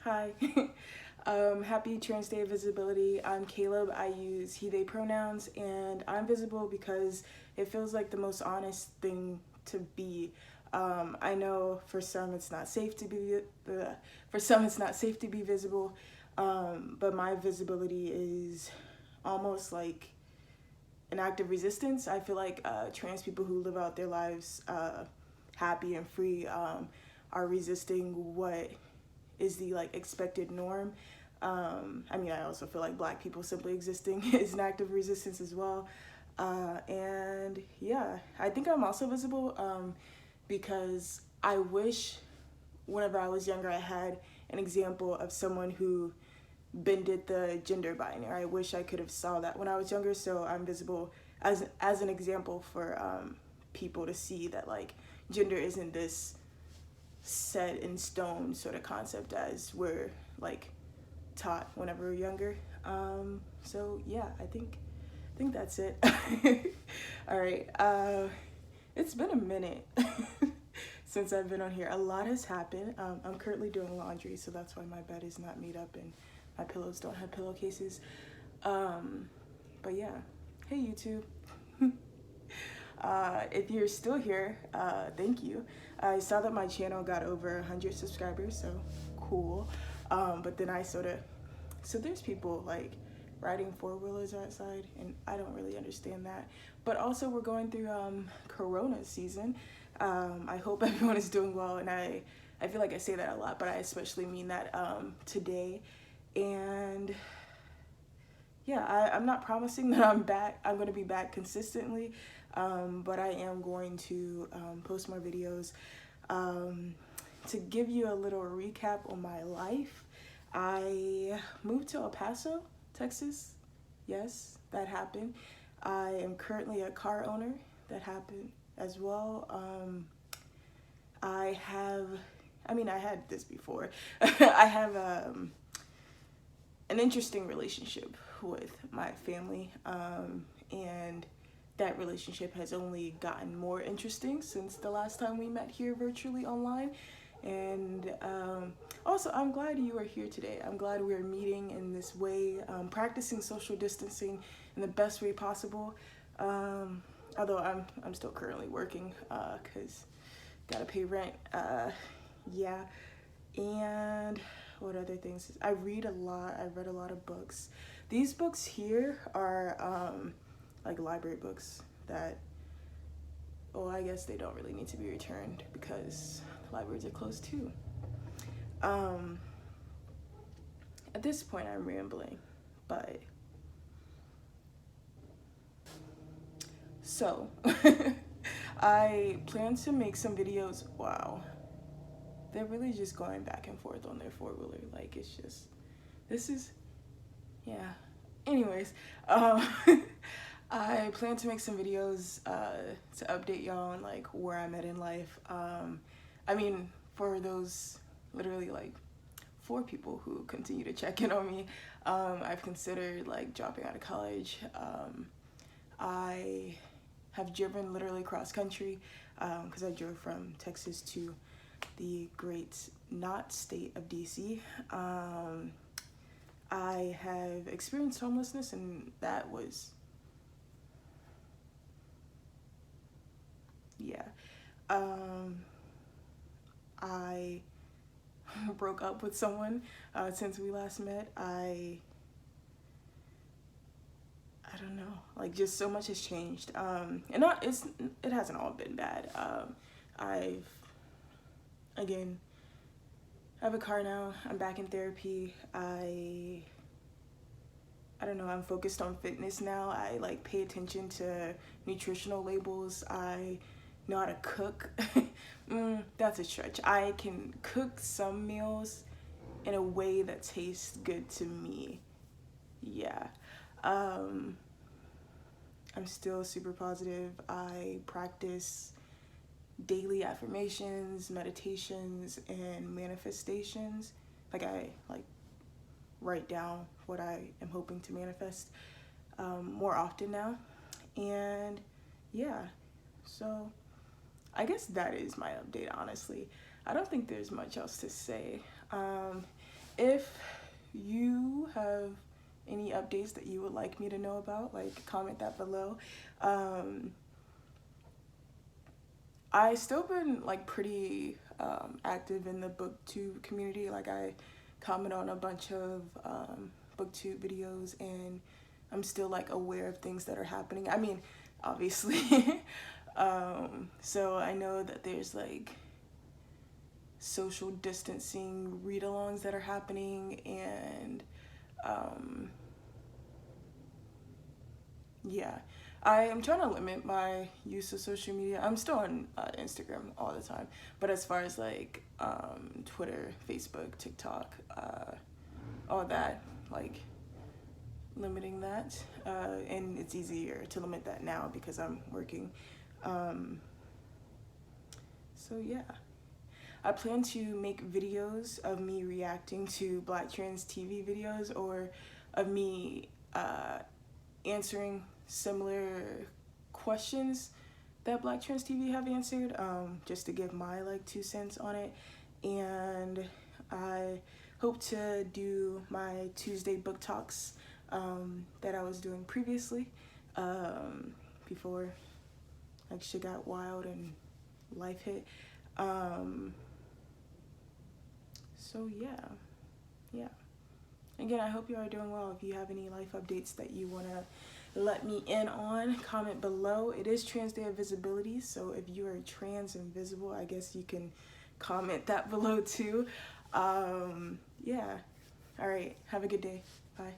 Hi. Happy Trans Day of Visibility. I'm Caleb. I use he, they pronouns, and I'm visible because it feels like the most honest thing to be. I know for some it's not safe to be visible, but my visibility is almost like an act of resistance. I feel like trans people who live out their lives happy and free are resisting what is the like expected norm. I also feel like Black people simply existing is an act of resistance as well. And yeah, I think I'm also visible because I wish whenever I was younger I had an example of someone who bended the gender binary. I wish I could have saw that when I was younger, so I'm visible as an example for people to see that like gender isn't this set in stone sort of concept as we're like taught whenever we're younger. So yeah, I think that's it. All right. It's been a minute since I've been on here. A lot has happened. I'm currently doing laundry, so that's why my bed is not made up and my pillows don't have pillowcases. But yeah, hey YouTube. If you're still here, thank you. I saw that my channel got over 100 subscribers, so cool. But then so there's people like riding four-wheelers outside, and I don't really understand that. But also we're going through Corona season. I hope everyone is doing well, and I feel like I say that a lot, but I especially mean that today. And yeah, I'm not promising that I'm going to be back consistently, but I am going to post more videos. To give you a little recap on my life, I moved to El Paso, Texas. Yes, that happened. I am currently a car owner. That happened as well. I had this before. I have an interesting relationship with my family, and that relationship has only gotten more interesting since the last time we met here virtually online. And also, I'm glad you are here today. I'm glad we are meeting in this way, practicing social distancing in the best way possible. Although I'm still currently working because gotta pay rent. Yeah, and what other things? I read a lot. I've read a lot of books. These books here are like library books that, well, I guess they don't really need to be returned because the libraries are closed too. At this point, I'm rambling, but so I plan to make some videos. Wow, they're really just going back and forth on their four-wheeler. Like, it's just, yeah. Anyways, I plan to make some videos to update y'all on like where I'm at in life. For those literally like 4 people who continue to check in on me, I've considered like dropping out of college. I have driven literally cross country because I drove from Texas to the great not state of DC. I have experienced homelessness, and that was, yeah. I broke up with someone since we last met. I don't know, like just so much has changed. It hasn't all been bad. Again, I have a car now. I'm back in therapy. I don't know, I'm focused on fitness now. I like pay attention to nutritional labels. I know how to cook. That's a stretch. I can cook some meals in a way that tastes good to me. Yeah. I'm still super positive. I practice daily affirmations, meditations, and manifestations. Like, I like write down what I am hoping to manifest more often now. And yeah, so I guess that is my update, honestly. I don't think there's much else to say. If you have any updates that you would like me to know about, like comment that below. I still been like pretty active in the booktube community. Like I comment on a bunch of booktube videos, and I'm still like aware of things that are happening. I mean, obviously. So I know that there's like social distancing read-alongs that are happening, and yeah, I am trying to limit my use of social media. I'm still on Instagram all the time, but as far as like Twitter, Facebook, TikTok, all that, like limiting that, and it's easier to limit that now because I'm working. So yeah, I plan to make videos of me reacting to Black Trans TV videos, or of me answering similar questions that Black Trans TV have answered, just to give my like 2 cents on it. And I hope to do my Tuesday book talks that I was doing previously, before like shit got wild and life hit. So yeah. Again, I hope you are doing well. If you have any life updates that you want to let me in on, comment below. It is Trans Day of Visibility, so if you are trans and visible, I guess you can comment that below too. Yeah. All right. Have a good day. Bye.